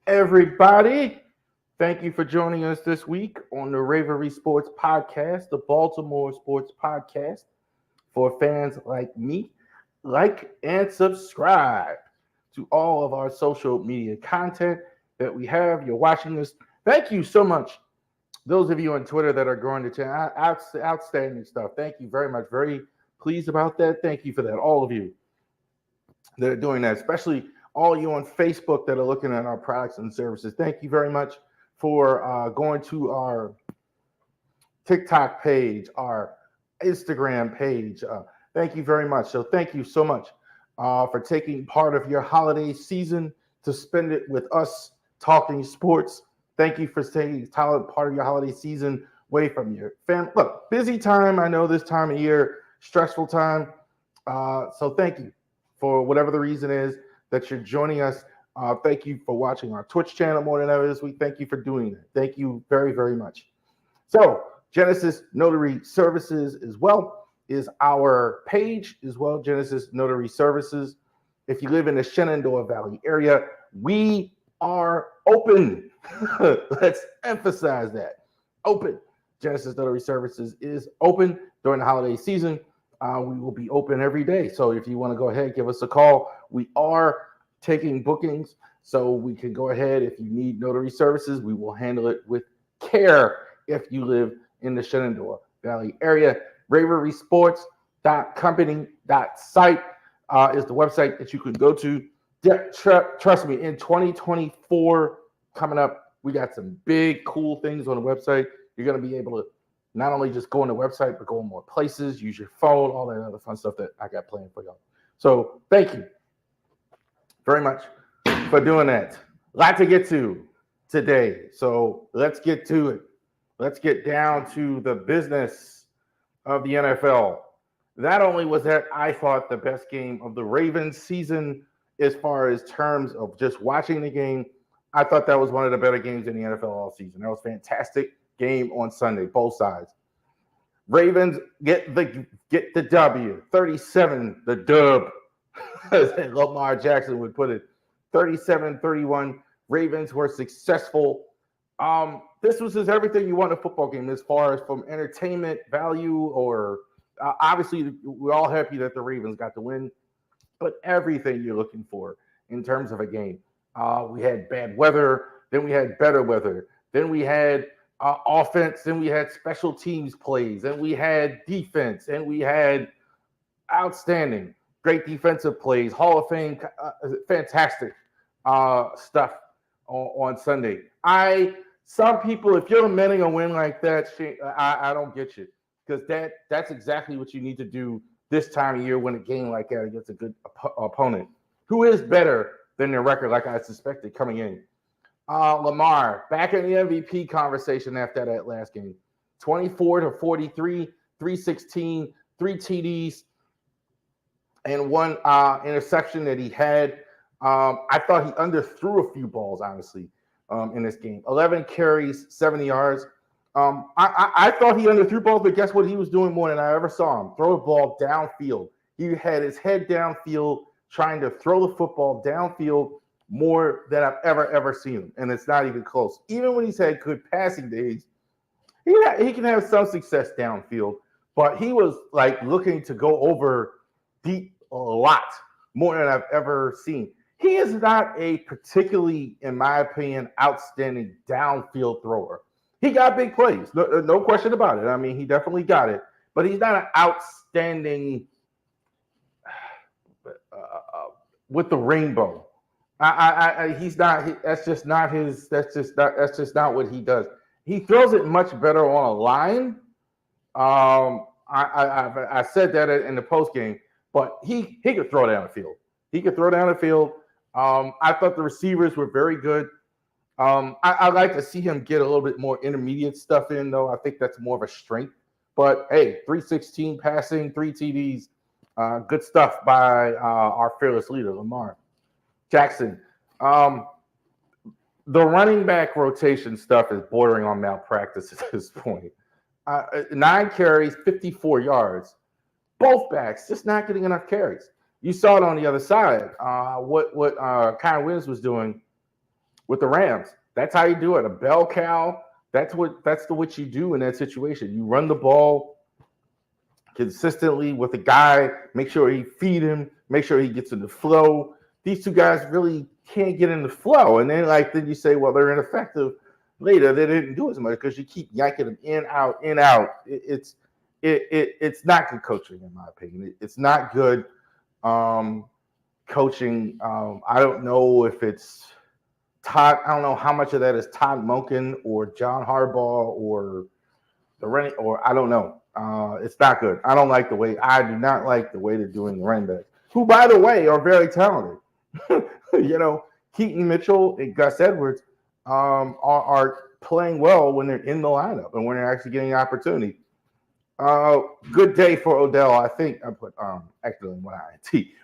everybody? Thank you for joining us this week on the Ravery Sports Podcast, the Baltimore Sports Podcast for fans like me. Like and subscribe to all of our social media content that we have. You're watching this. Thank you so much. Those of you on Twitter that are growing the channel, outstanding stuff. Thank you very much. Very pleased about that. Thank you for that. All of you that are doing that, especially all you on Facebook that are looking at our products and services. Thank you very much for going to our TikTok page, our Instagram page. Thank you very much. So thank you so much for taking part of your holiday season to spend it with us talking sports. Thank you for taking part of your holiday season away from your family. Look, busy time. I know this time of year, stressful time. So thank you for whatever the reason is that you're joining us. Thank you for watching our Twitch channel more than ever this week. Thank you for doing that. Thank you very, very much. So Genesis Notary Services as well is our page as well, Genesis Notary Services. If you live in the Shenandoah Valley area, we are open. Let's emphasize that. Open. Genesis Notary Services is open during the holiday season. We will be open every day. So if you want to go ahead, give us a call. We are taking bookings, so we can go ahead. If you need notary services, we will handle it with care if you live in the Shenandoah Valley area. ravorisports.company.site is the website that you can go to. Trust me, in 2024 coming up, we got some big, cool things on the website. You're going to be able to not only just go on the website, but go in more places, use your phone, all that other fun stuff that I got planned for y'all. So thank you very much for doing that. A lot to get to today. So let's get to it. Let's get down to the business of the NFL. Not only was that, I thought, the best game of the Ravens season as far as terms of just watching the game, I thought that was one of the better games in the NFL all season. That was a fantastic game on Sunday, both sides. Ravens get the W, 37, the dub, as Lamar Jackson would put it, 37-31. Ravens were successful. This was just everything you want in a football game as far as from entertainment value or obviously we're all happy that the Ravens got the win, but everything you're looking for in terms of a game. We had bad weather, then we had better weather, then we had offense, then we had special teams plays, and we had defense, and we had outstanding, great defensive plays, Hall of Fame, fantastic stuff on Sunday. Some people, if you're amending a win like that, I don't get you, because that's exactly what you need to do this time of year when a game like that against a good opponent who is better than their record, like I suspected coming in. Lamar back in the MVP conversation after that last game, 24-43, 316, 3 TDs, and one interception that he had. I thought he underthrew a few balls, honestly, in this game. 11 carries, 70 yards. I thought he underthrew balls, but guess what? He was doing more than I ever saw him. Throw the ball downfield. He had his head downfield, trying to throw the football downfield more than I've ever seen him. And it's not even close. Even when he's had good passing days, he can have some success downfield, but he was like looking to go over deep a lot more than I've ever seen. He is not a particularly, in my opinion, outstanding downfield thrower. He got big plays, no question about it. I mean, he definitely got it, but he's not an outstanding with the rainbow. He's not. That's just not his. That's just not what he does. He throws it much better on a line. I said that in the post game, but he could throw down the field. He could throw down the field. I thought the receivers were very good. I'd like to see him get a little bit more intermediate stuff in, though. I think that's more of a strength. But hey, 316 passing, 3 TDs, good stuff by our fearless leader, Lamar Jackson. The running back rotation stuff is bordering on malpractice at this point. 9 carries, 54 yards. Both backs just not getting enough carries. You saw it on the other side. What Kyle Williams was doing with the Rams. That's how you do it. A bell cow. What you do in that situation. You run the ball consistently with a guy, make sure he feed him, make sure he gets in the flow. These two guys really can't get in the flow. And then you say, well, they're ineffective later. They didn't do as much because you keep yanking them in, out, in, out. It's not good coaching, in my opinion. It's not good coaching. I don't know if it's Todd. I don't know how much of that is Todd Monken or John Harbaugh or I don't know. It's not good. I do not like the way they're doing the running backs, who, by the way, are very talented. Keaton Mitchell and Gus Edwards are playing well when they're in the lineup and when they're actually getting an opportunity. Good day for Odell. I think I put actually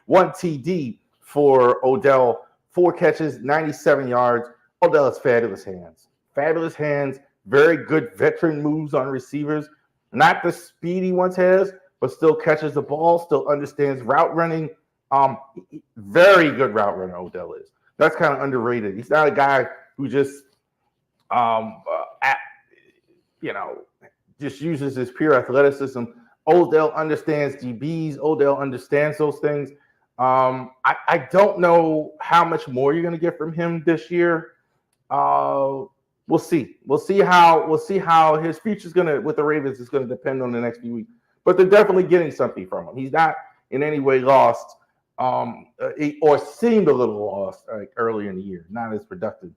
one TD for Odell, 4 catches, 97 yards. Odell has fabulous hands, very good veteran moves on receivers. Not the speed he once has, but still catches the ball, still understands route running. Very good route runner Odell is. That's kind of underrated. He's not a guy who just just uses his pure athleticism. Odell understands DBs. Odell understands those things. I don't know how much more you're going to get from him this year. We'll see. We'll see how his future is with the Ravens is going to depend on the next few weeks. But they're definitely getting something from him. He's not in any way lost, or seemed a little lost earlier in the year. Not as productive.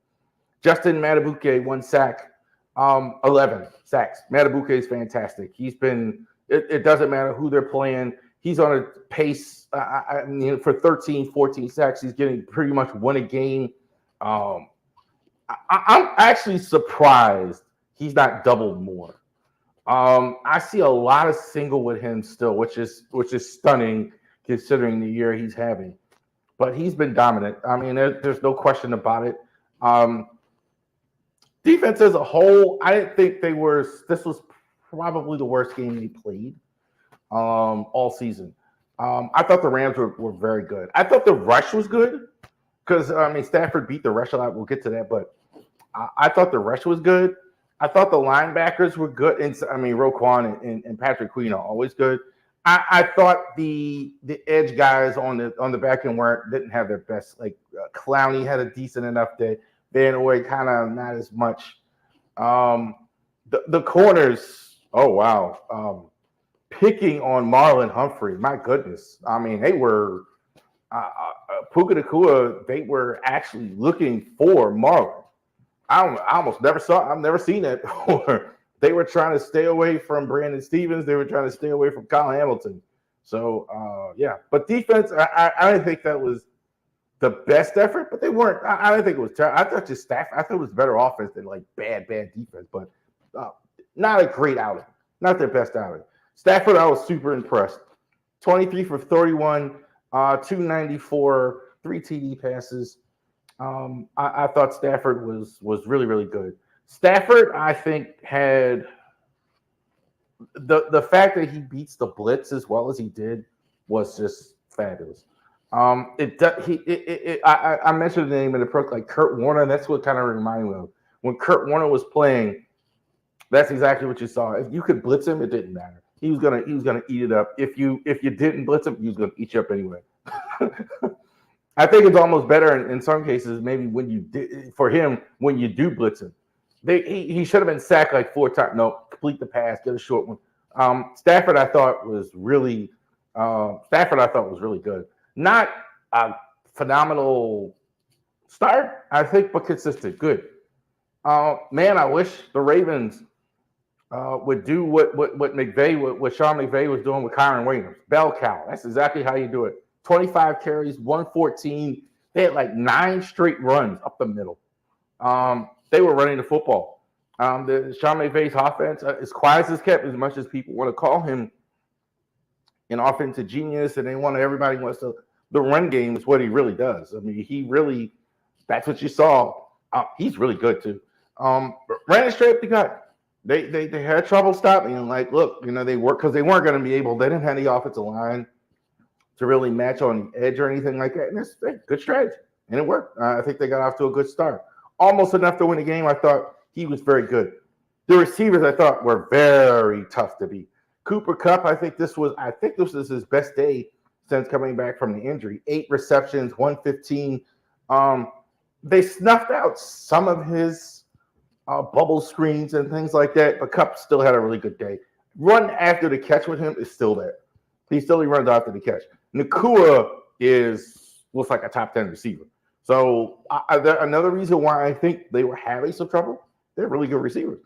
Justin Matabuke, 1 sack, 11 sacks. Matabuke is fantastic. He's been. It doesn't matter who they're playing. He's on a pace. For 13, 14 sacks, he's getting pretty much 1 a game. I'm actually surprised he's not doubled more. I see a lot of single with him still, which is stunning considering the year he's having. But he's been dominant. I mean, there's no question about it. Defense as a whole, I didn't think this was probably the worst game they played all season. I thought the Rams were very good. I thought the rush was good because, Stafford beat the rush a lot. We'll get to that, but I thought the rush was good. I thought the linebackers were good. And Roquan and Patrick Queen are always good. I thought the edge guys on the back end didn't have their best. Clowney had a decent enough day. Van Noy kind of not as much. The corners, oh wow. Picking on Marlon Humphrey, my goodness. I mean, they were Puka Nacua, they were actually looking for Marlon. I've never seen that before. They were trying to stay away from Brandon Stevens. They were trying to stay away from Kyle Hamilton. So, yeah. But defense, I didn't think that was the best effort, but they weren't. I didn't think it was terrible. I thought it was better offense than bad defense, but not a great outing. Not their best outing. Stafford, I was super impressed. 23 for 31, 294, 3 TD passes. I thought Stafford was really, really good. Stafford, I think, had the fact that he beats the blitz as well as he did was just fabulous. I mentioned the name of the pro, Kurt Warner. That's what kind of reminded me of when Kurt Warner was playing. That's exactly what you saw. If you could blitz him, it didn't matter. He was gonna eat it up. If you didn't blitz him, he was gonna eat you up anyway. I think it's almost better in some cases, maybe when you do blitz him. He should have been sacked 4 times. No, complete the pass, get a short one. Stafford, I thought was really good. Not a phenomenal start, I think, but consistent. Good. Man, I wish the Ravens would do what Sean McVay was doing with Kyron Williams. Bell cow. That's exactly how you do it. 25 carries, 114. They had 9 straight runs up the middle. They were running the football. The Sean McVay's offense, as quiet as it's kept, as much as people want to call him an offensive genius, and everybody wants to. The run game is what he really does. I mean, that's what you saw. He's really good too. Ran it straight up the gut. They had trouble stopping him. Look, they worked because they weren't going to be able. They didn't have the offensive line to really match on the edge or anything like that. And that's good strategy, and it worked. I think they got off to a good start. almost enough to win the game. I thought he was very good. The receivers I thought were very tough to beat. Cooper Kupp, I think this was his best day since coming back from the injury. 8 receptions, 115. Um, they snuffed out some of his bubble screens and things like that, but Kupp still had a really good day. Run after the catch with him is still there. He runs after the catch. Nakua looks like a top 10 receiver. So another reason why I think they were having some trouble, they're really good receivers.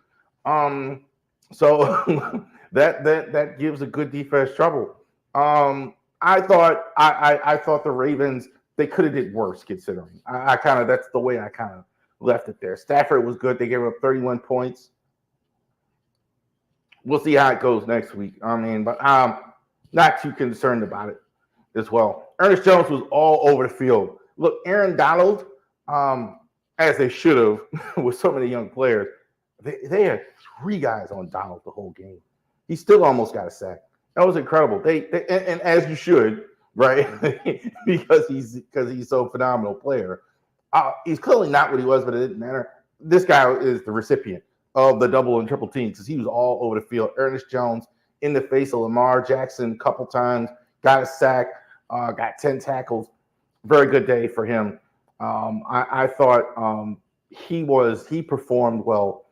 So that gives a good defense trouble. I thought the Ravens, they could have did worse considering. I kind of that's the way I kind of left it there. Stafford was good. They gave up 31 points. We'll see how it goes next week. But I'm not too concerned about it as well. Ernest Jones was all over the field. Look, Aaron Donald, as they should have with so many young players, they had 3 guys on Donald the whole game. He still almost got a sack. That was incredible. And as you should, right? because he's so phenomenal player. He's clearly not what he was, but it didn't matter. This guy is the recipient of the double and triple teams because he was all over the field. Ernest Jones in the face of Lamar Jackson a couple times, got a sack, got 10 tackles. Very good day for him. I thought he performed well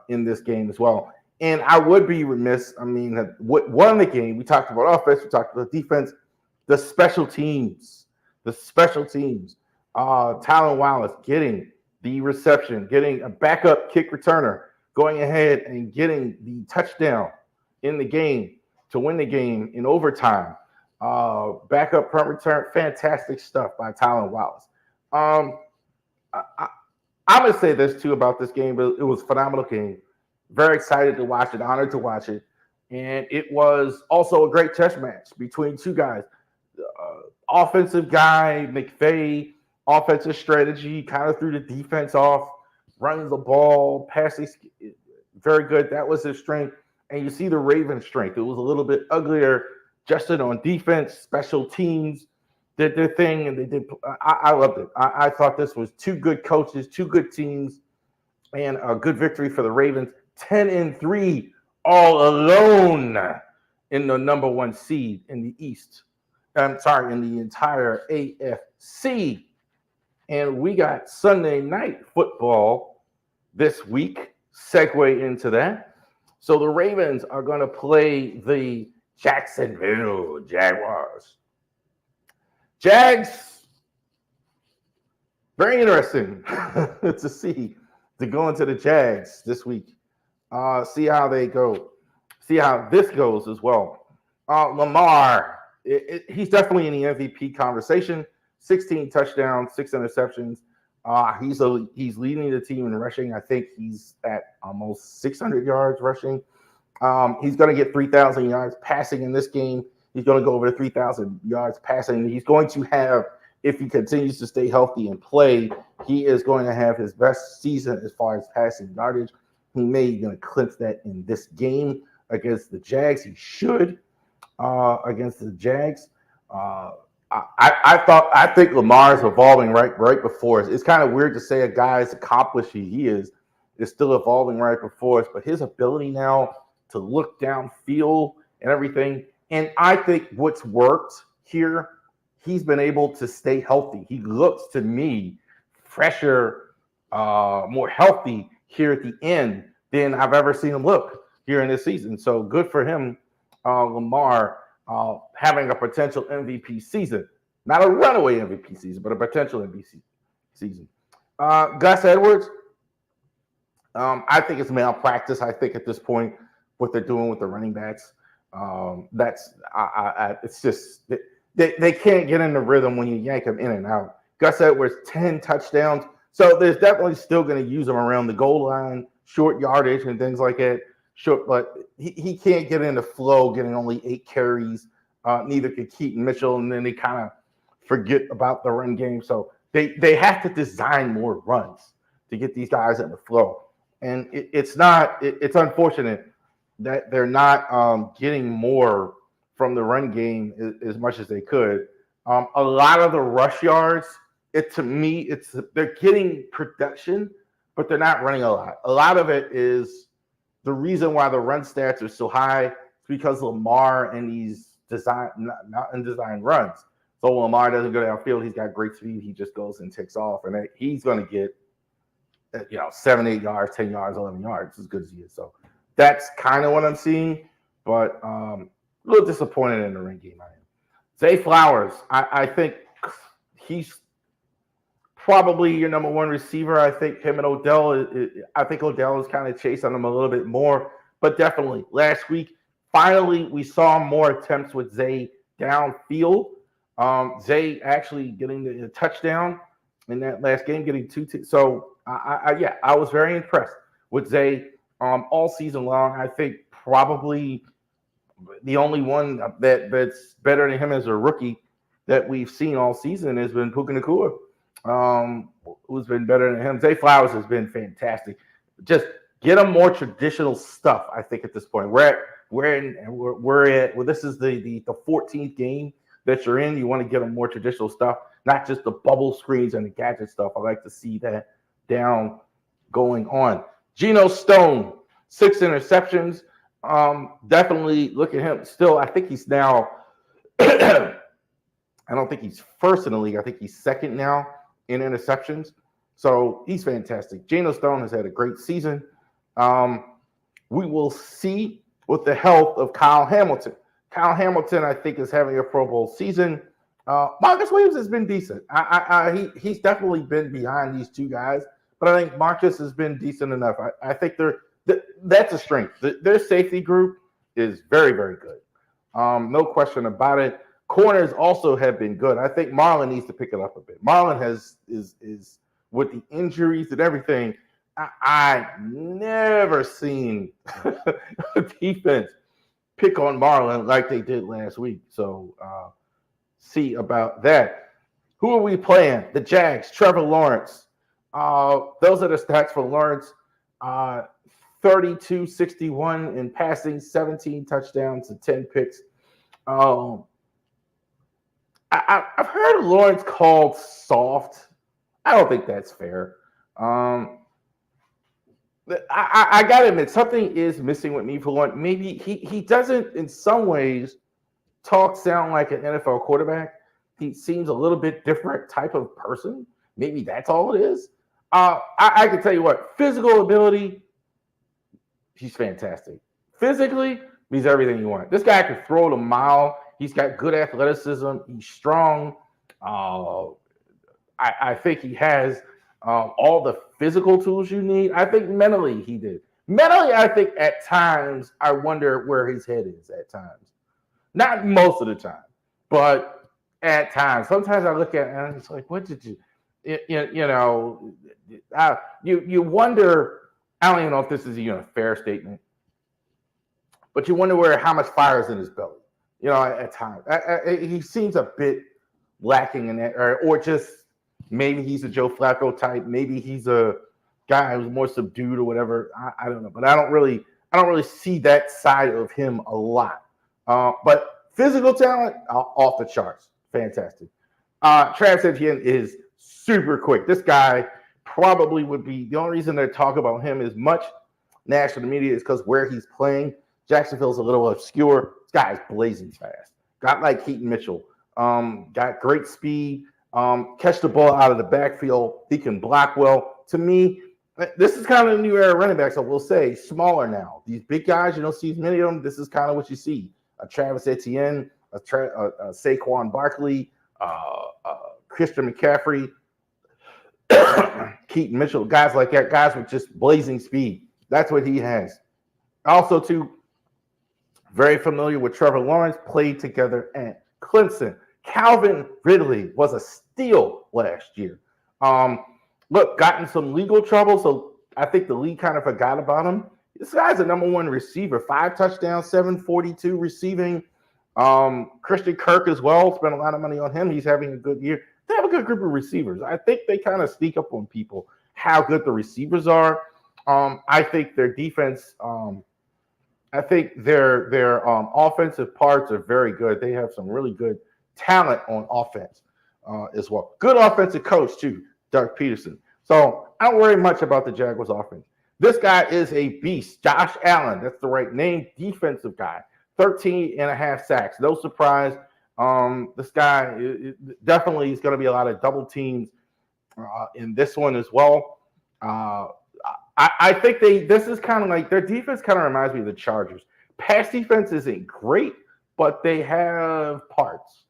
in this game as well. And I would be remiss. What won the game? We talked about offense, we talked about defense, the special teams. Tylan Wallace getting the reception, getting a backup kick returner, going ahead and getting the touchdown in the game to win the game in overtime. Backup punt return, fantastic stuff by Tylan Wallace. I'm going to say this too about this game, but it was a phenomenal game. Very excited to watch it, honored to watch it. And it was also a great chess match between 2 guys. Offensive guy, McVay, offensive strategy, kind of threw the defense off, runs the ball, passing, very good. That was his strength. And you see the Ravens' strength. It was a little bit uglier. Justin on defense, special teams did their thing, and they did. I loved it. I thought this was 2 good coaches, 2 good teams, and a good victory for the Ravens. 10-3, all alone in the number 1 seed in the East. I'm sorry, in the entire AFC. And we got Sunday night football this week. Segue into that. So the Ravens are going to play the Jacksonville Jaguars. Jags, very interesting to see, to go into the Jags this week. See how they go. See how this goes as well. Lamar, he's definitely in the MVP conversation. 16 touchdowns, 6 interceptions. He's leading the team in rushing. I think he's at almost 600 yards rushing. He's going to get 3,000 yards passing in this game. He's going to go over the 3,000 yards passing. He's going to have, if he continues to stay healthy and play, he is going to have his best season as far as passing yardage. He may be going to clinch that in this game against the Jags. He should against the Jags. I think Lamar's evolving right before us. It's kind of weird to say a guy as accomplished he is still evolving right before us, but his ability now to look downfield and everything. And I think what's worked here, he's been able to stay healthy. He looks to me fresher, more healthy here at the end than I've ever seen him look here in this season. So good for him, Lamar, having a potential MVP season. Not a runaway MVP season, but a potential MVP season. Gus Edwards, I think it's malpractice. I think at this point, what they're doing with the running backs, it's just they can't get in the rhythm when you yank them in and out. Gus Edwards, 10 touchdowns. So there's definitely still going to use him around the goal line, short yardage and things like that. Sure, but he can't get in the flow, getting only 8 carries. Neither could Keaton Mitchell, and then they kind of forget about the run game. So they have to design more runs to get these guys in the flow. And it's unfortunate that they're not getting more from the run game as much as they could. A lot of the rush yards to me, they're getting production, but they're not running a lot. A lot of it is the reason why the run stats are so high is because Lamar and these not in design runs. So Lamar doesn't go downfield. He's got great speed. He just goes and takes off, and he's going to get 7, 8 yards, 10 yards, 11 yards as good as he is. So that's kind of what I'm seeing, but a little disappointed in the ring game. I am. Zay Flowers, I think he's probably your number one receiver. I think him and Odell. I think Odell is kind of chasing him a little bit more, but definitely last week, finally we saw more attempts with Zay downfield. Zay actually getting the touchdown in that last game, getting so I was very impressed with Zay all season long. I think probably the only one that's better than him as a rookie that we've seen all season has been Puka Nacua, who's been better than him. Zay Flowers has been fantastic. Just get him more traditional stuff. I think at this point this is the 14th game that you're in. You want to get them more traditional stuff, not just the bubble screens and the gadget stuff. I like to see that down going on. Geno Stone, 6 interceptions. Definitely look at him. Still, I think he's now. I don't think he's first in the league. I think he's second now in interceptions. So he's fantastic. Geno Stone has had a great season. We will see with the health of Kyle Hamilton. Kyle Hamilton, I think, is having a Pro Bowl season. Marcus Williams has been decent. He's definitely been behind these two guys, but I think Marcus has been decent enough. I think that's a strength. Their safety group is very, very good. No question about it. Corners also have been good. I think Marlon needs to pick it up a bit. Marlon is with the injuries and everything. I never seen a defense pick on Marlon like they did last week. So see about that. Who are we playing? The Jags, Trevor Lawrence. Those are the stats for Lawrence. 32-61 in passing, 17 touchdowns and 10 picks. I've heard Lawrence called soft. I don't think that's fair. I got to admit, something is missing with me for Lawrence. Maybe he doesn't, in some ways, sound like an NFL quarterback. He seems a little bit different type of person. Maybe that's all it is. I can tell you what, physical ability, he's fantastic. Physically, he's everything you want. This guy can throw it a mile. He's got good athleticism. He's strong. I think he has all the physical tools you need. I think mentally he did. Mentally, I think at times I wonder where his head is at times. Not most of the time, but at times. Sometimes I look at it and it's like, what did you you wonder. I don't even know if this is a fair statement, but you wonder how much fire is in his belly. At times he seems a bit lacking in that, or just maybe he's a Joe Flacco type. Maybe he's a guy who's more subdued or whatever. I don't know, but I don't really see that side of him a lot. But physical talent off the charts, fantastic. Travis Etienne is super quick. This guy probably would be the only reason they talk about him as much national media is because where he's playing. Jacksonville's a little obscure. This guy's blazing fast. Got like Keaton Mitchell. Got great speed. Catch the ball out of the backfield. He can block well. To me, this is kind of a new era running backs. I will say smaller now. These big guys, you don't see as many of them. This is kind of what you see. A Travis Etienne, a Saquon Barkley, Christian McCaffrey, Keaton Mitchell, guys like that, guys with just blazing speed. That's what he has. Also, too, very familiar with Trevor Lawrence, played together at Clemson. Calvin Ridley was a steal last year. Got in some legal trouble, so I think the league kind of forgot about him. This guy's a number one receiver, 5 touchdowns, 742 receiving. Christian Kirk as well, spent a lot of money on him. He's having a good year. They have a good group of receivers. I think they kind of sneak up on people how good the receivers are. I think their defense, I think their offensive parts are very good. They have some really good talent on offense. as well. Good offensive coach too, Doug Peterson. So I don't worry much about the Jaguars offense. This guy is a beast. Josh Allen, that's the right name, defensive guy. 13 and a half sacks. No surprise. This guy definitely is going to be a lot of double teams in this one as well. I think this is kind of like their defense kind of reminds me of the Chargers. Pass defense isn't great, but they have parts.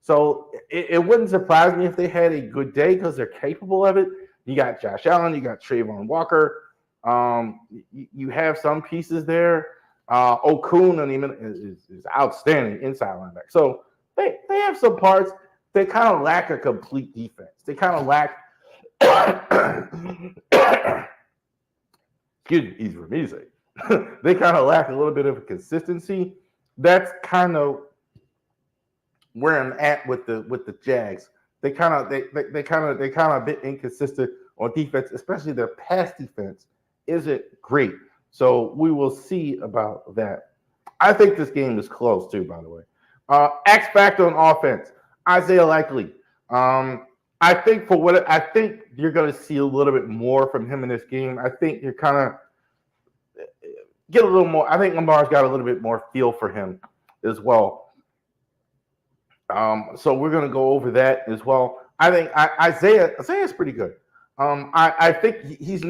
So it wouldn't surprise me if they had a good day because they're capable of it. You got Josh Allen, you got Trayvon Walker. You have some pieces there. Okun is outstanding inside linebacker. So they have some parts. They kind of lack a complete defense. They kind of lack. Excuse me, easy for me to say. They kind of lack a little bit of a consistency. That's kind of where I'm at with the Jags. They kind of a bit inconsistent on defense, especially their pass defense isn't great. So we will see about that. I think this game is close too, by the way. X factor on offense, Isaiah Likely. I think you're going to see a little bit more from him in this game. I think you're kind of get a little more. I think Lamar's got a little bit more feel for him as well. So we're going to go over that as well. I think Isaiah's pretty good. I think he's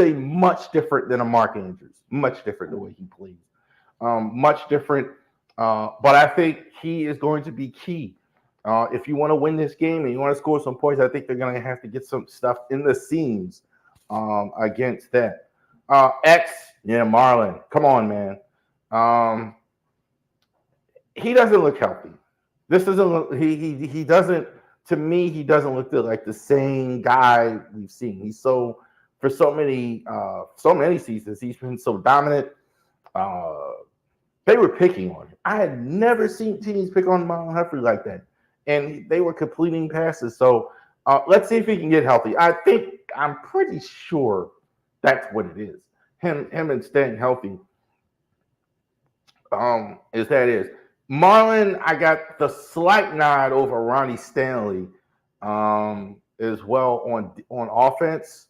a much different than a Mark Andrews. Much different the way he plays. Much different. But I think he is going to be key. If you want to win this game and you want to score some points, I think they're going to have to get some stuff in the seams against that. Marlon. Come on, man. He doesn't look healthy. This doesn't look. He doesn't. To me, he doesn't look like the same guy we've seen. He's for so many seasons. He's been so dominant. They were picking on him. I had never seen teams pick on Marlon Humphrey like that, and they were completing passes. So let's see if he can get healthy. I'm pretty sure that's what it is. Him and staying healthy. Is Marlon, I got the slight nod over Ronnie Stanley as well on offense.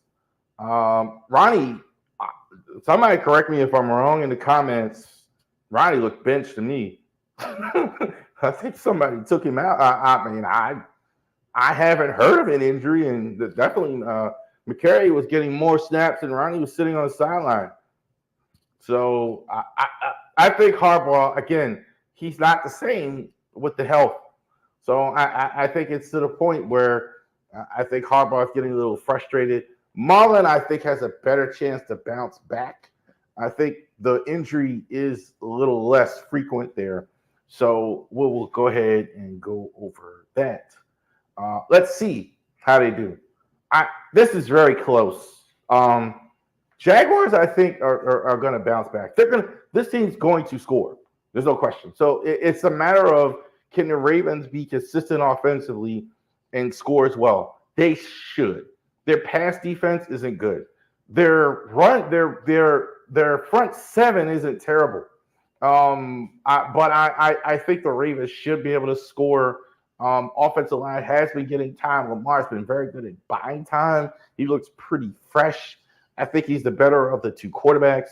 Ronnie, somebody correct me if I'm wrong in the comments. Ronnie looked benched to me. I think somebody took him out. I haven't heard of an injury, and definitely McCary was getting more snaps, and Ronnie was sitting on the sideline. So I think Harbaugh, again, he's not the same with the health. So I think it's to the point where I think Harbaugh is getting a little frustrated. Marlon, I think, has a better chance to bounce back. I think the injury is a little less frequent there. So we'll go ahead and go over that. Let's see how they do. This is very close. Jaguars, I think, are going to bounce back. This team's going to score. There's no question. So it's a matter of, can the Ravens be consistent offensively and score as well? They should. Their pass defense isn't good. Their front seven isn't terrible. But I think the Ravens should be able to score. Offensive line has been getting time. Lamar's been very good at buying time. He looks pretty fresh. I think he's the better of the two quarterbacks.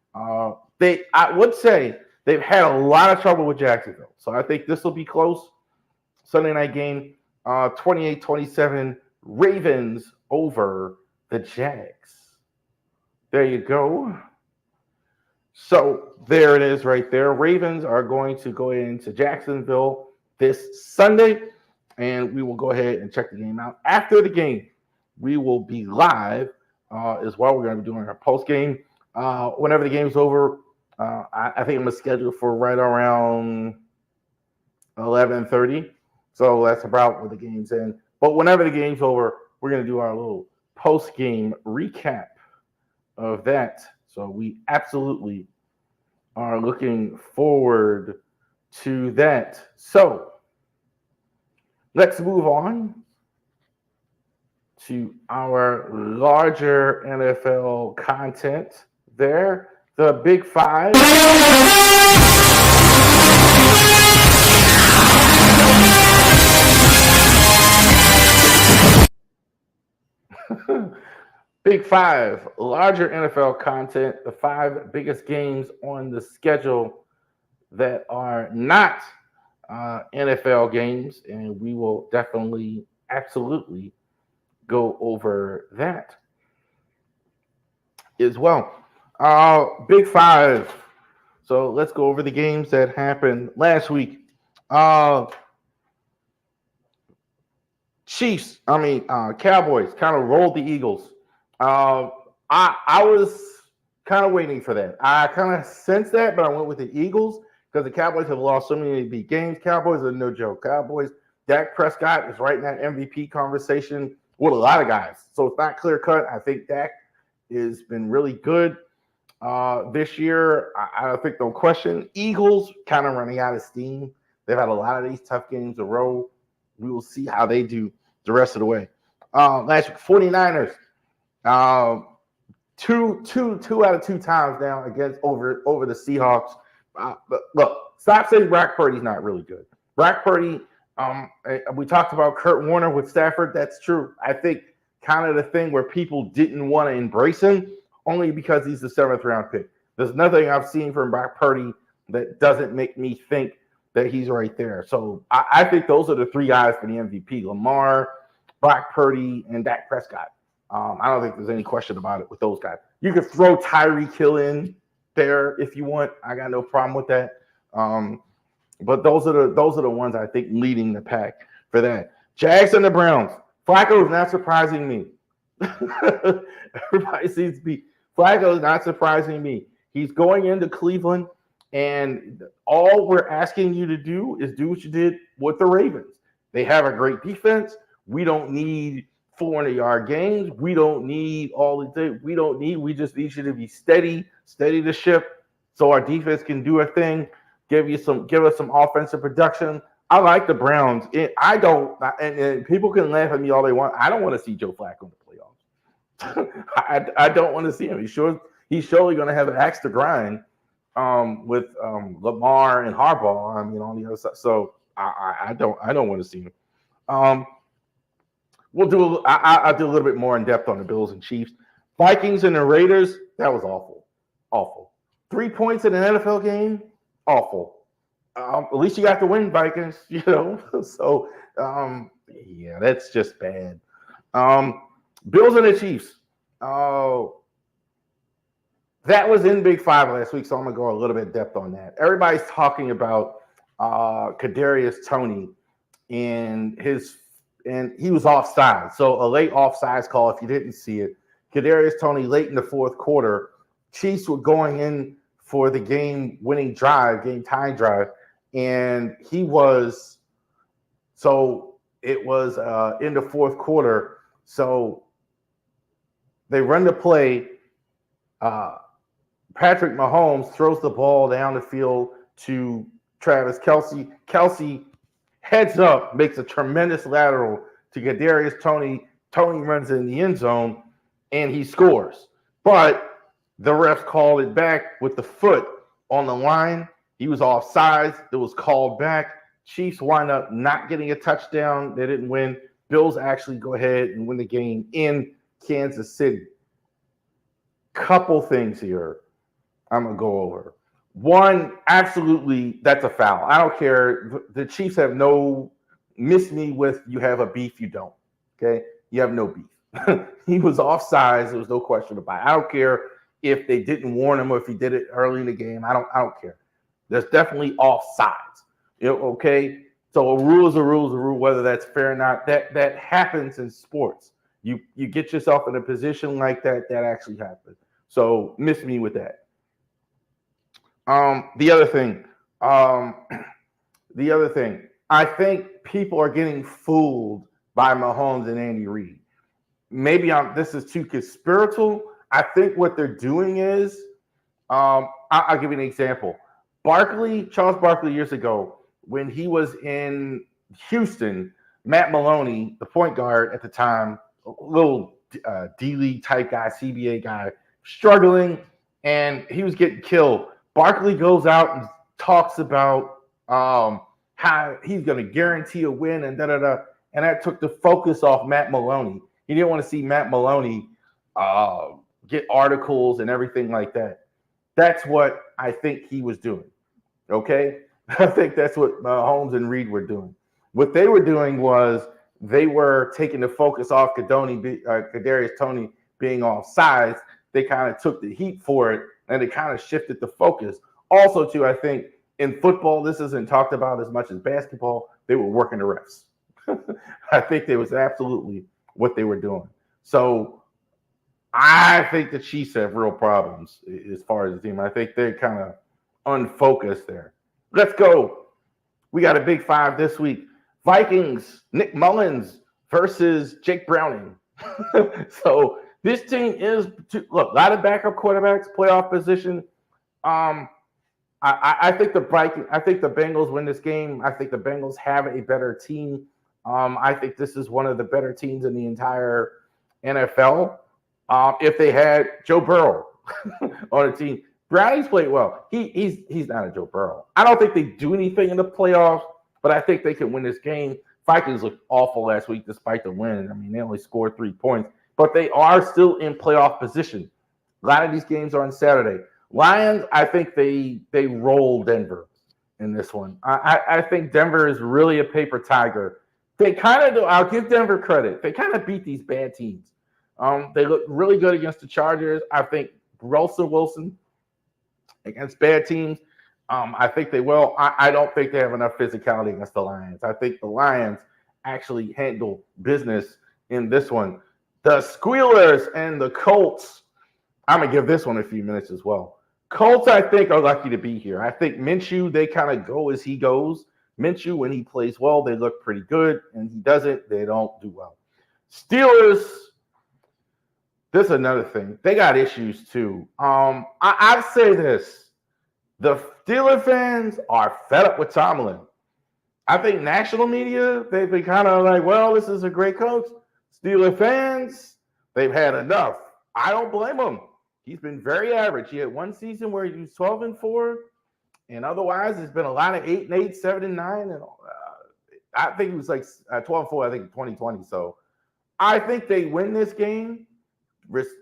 I would say they've had a lot of trouble with Jacksonville. So I think this will be close. Sunday night game, 28-27, Ravens over the Jags. There you go. So there it is right there. Ravens are going to go into Jacksonville this Sunday, and we will go ahead and check the game out. After the game, we will be live as well. We're going to be doing our post game. Whenever the game's over, I think I'm going to schedule for right around 11:30. So that's about where the game's in. But whenever the game's over, we're going to do our little post game recap of that. So we absolutely are looking forward to that. So let's move on to our larger NFL content there. The Big Five. Big Five, larger NFL content, the five biggest games on the schedule that are not NFL games, and we will definitely, absolutely go over that as well. Big Five. So let's go over the games that happened last week. Uh, Cowboys kind of rolled the Eagles. Uh, I was kind of waiting for that. I kind of sensed that, but I went with the Eagles because the Cowboys have lost so many big games. Cowboys are no joke. Cowboys. Dak Prescott is right in that MVP conversation with a lot of guys. So it's not clear cut. I think Dak has been really good this year. I don't think no question. Eagles kind of running out of steam. They've had a lot of these tough games in a row. We will see how they do the rest of the way. Last week, 49ers. Two out of two times now against over the Seahawks. But look, stop saying Brock Purdy's not really good. Brock Purdy, we talked about Kurt Warner with Stafford. That's true. I think kind of the thing where people didn't want to embrace him only because he's the 7th round pick. There's nothing I've seen from Brock Purdy that doesn't make me think that he's right there. So I think those are the three guys for the MVP: Lamar, Brock Purdy, and Dak Prescott. I don't think there's any question about it with those guys. You could throw Tyreek Hill in there if you want. I got no problem with that. But those are the ones I think leading the pack for that. Jags and the Browns. Flacco is not surprising me. Everybody seems to be. Flacco is not surprising me. He's going into Cleveland, and all we're asking you to do is do what you did with the Ravens. They have a great defense. We don't need 400-yard games. We don't need all the things. We just need you to be steady the ship, so our defense can do a thing. Give us some offensive production. I like the Browns. I don't, and people can laugh at me all they want. I don't want to see Joe Flacco in the playoffs. I don't want to see him. He's surely going to have an axe to grind with Lamar and Harbaugh. I mean, on the other side. So I don't want to see him. I'll do a little bit more in depth on the Bills and Chiefs. Vikings and the Raiders. That was awful. 3 points in an NFL game. Awful. At least you got to win, Vikings. So yeah, that's just bad. Bills and the Chiefs. Oh, that was in Big Five last week, so I'm gonna go a little bit depth on that. Everybody's talking about Kadarius Toney and he was offside. So a late offsides call, if you didn't see it. Kadarius Toney late in the fourth quarter. Chiefs were going in for the game-winning drive, game-tying drive, and it was in the fourth quarter. So they run the play. Patrick Mahomes throws the ball down the field to Travis Kelce. Kelce heads up, makes a tremendous lateral to Kadarius Toney. Toney runs in the end zone, and he scores. But the refs called it back with the foot on the line. He was offsides. It was called back. Chiefs wind up not getting a touchdown. They didn't win. Bills actually go ahead and win the game in Kansas City. Couple things here I'm going to go over. One, absolutely, that's a foul. I don't care. The Chiefs have no miss me with you have a beef, you don't. Okay? You have no beef. He was offsides. There was no question about it. I don't care if they didn't warn him or if he did it early in the game. I don't care. There's definitely offsides. Okay? So a rule is a rule is a rule, whether that's fair or not. That happens in sports. You get yourself in a position like that actually happens. So miss me with that. The other thing, I think people are getting fooled by Mahomes and Andy Reid. Maybe this is too conspiratorial. I think what they're doing is, I'll give you an example. Charles Barkley years ago, when he was in Houston, Matt Maloney, the point guard at the time, a little D-League type guy, CBA guy, struggling, and he was getting killed. Barkley goes out and talks about how he's going to guarantee a win and da-da-da, and that took the focus off Matt Maloney. He didn't want to see Matt Maloney get articles and everything like that. That's what I think he was doing. Okay, I think that's what Holmes and Reed were doing. What they were doing was they were taking the focus off Kadarius Toney being off sides. They kind of took the heat for it, and it kind of shifted the focus. Also, too, I think in football, this isn't talked about as much as basketball. They were working the refs. I think that was absolutely what they were doing. So I think the Chiefs have real problems as far as the team. I think they're kind of unfocused there. Let's go. We got a big five this week. Vikings, Nick Mullins versus Jake Browning. So this team is look, a lot of backup quarterbacks, playoff position. I think the Bengals win this game. I think the Bengals have a better team. I think this is one of the better teams in the entire NFL. If they had Joe Burrow on the team, Browning's played well. He's not a Joe Burrow. I don't think they do anything in the playoffs, but I think they can win this game. Vikings looked awful last week despite the win. I mean, they only scored 3 points, but they are still in playoff position. A lot of these games are on Saturday. Lions, I think they roll Denver in this one. I think Denver is really a paper tiger. They kind of do. I'll give Denver credit. They kind of beat these bad teams. They look really good against the Chargers. I think Russell Wilson against bad teams. I think they will. I don't think they have enough physicality against the Lions. I think the Lions actually handle business in this one. The Squealers and the Colts, I'm going to give this one a few minutes as well. Colts, I think, are lucky to be here. I think Minshew, they kind of go as he goes. Minshew, when he plays well, they look pretty good. And he doesn't, they don't do well. Steelers, this is another thing. They got issues too. I'd say this. The Steelers fans are fed up with Tomlin. I think national media, they've been kind of like, well, this is a great coach. Steelers fans, they've had enough. I don't blame them. He's been very average. He had one season where he was 12-4, and otherwise, it's been a lot of 8-8, 7-9, and I think he was like 12-4. I think in 2020. So I think they win this game,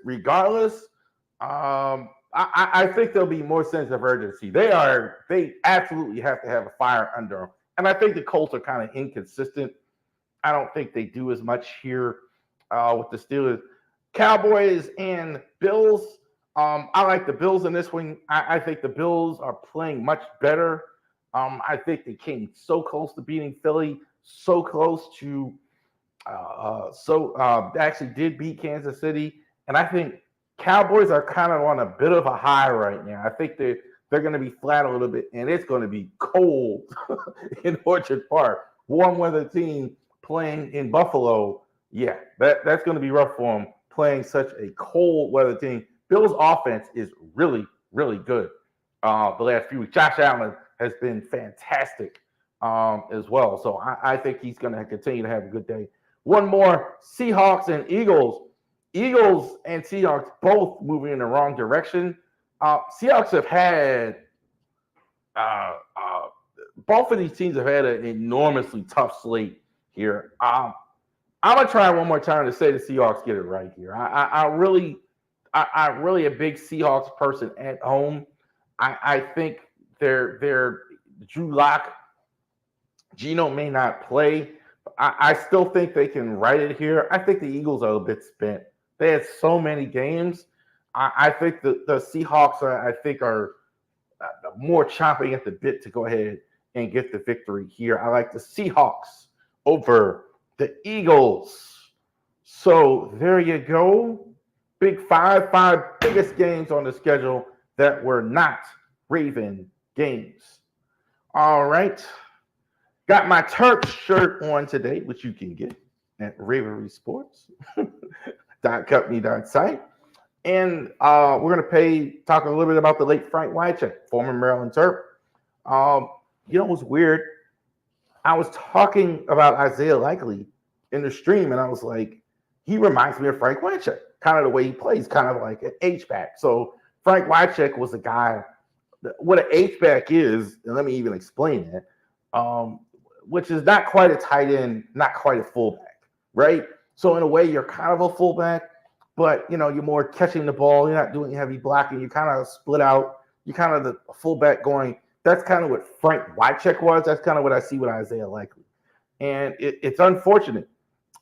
regardless. I think there'll be more sense of urgency. They absolutely have to have a fire under them, and I think the Colts are kind of inconsistent. I don't think they do as much here with the Steelers. Cowboys and Bills. I like the Bills in this one. I think the Bills are playing much better. I think they came so close to beating Philly, so close to actually did beat Kansas City. And I think Cowboys are kind of on a bit of a high right now. I think they're going to be flat a little bit, and it's going to be cold in Orchard Park. Warm weather team playing in Buffalo. Yeah, that's going to be rough for them, playing such a cold weather team. Bills' offense is really, really good the last few weeks. Josh Allen has been fantastic as well. So I think he's going to continue to have a good day. One more, Seahawks and Eagles. Eagles and Seahawks both moving in the wrong direction. Seahawks have had both of these teams have had an enormously tough slate here. I'm going to try one more time to say the Seahawks get it right here. I'm really a big Seahawks person at home. I think they're Drew Lock, Geno may not play. I still think they can right it here. I think the Eagles are a bit spent. They had so many games. I think the Seahawks are more chomping at the bit to go ahead and get the victory here. I like the Seahawks over the Eagles. So there you go. Big five biggest games on the schedule that were not Raven games. All right. Got my Turk shirt on today, which you can get at ravorisports.company.site. And we're going to talk a little bit about the late Frank Wycheck, former Maryland Terp. It was weird. I was talking about Isaiah Likely in the stream, and I was like, he reminds me of Frank Wycheck, kind of the way he plays, kind of like an H-back. So Frank Wycheck was a guy, what an H-back is, and let me even explain it, which is not quite a tight end, not quite a fullback, right? So in a way, you're kind of a fullback, but you're more catching the ball. You're not doing heavy blocking. You kind of split out. You're kind of the fullback going. That's kind of what Frank Wycheck was. That's kind of what I see with Isaiah Likely. And it's unfortunate.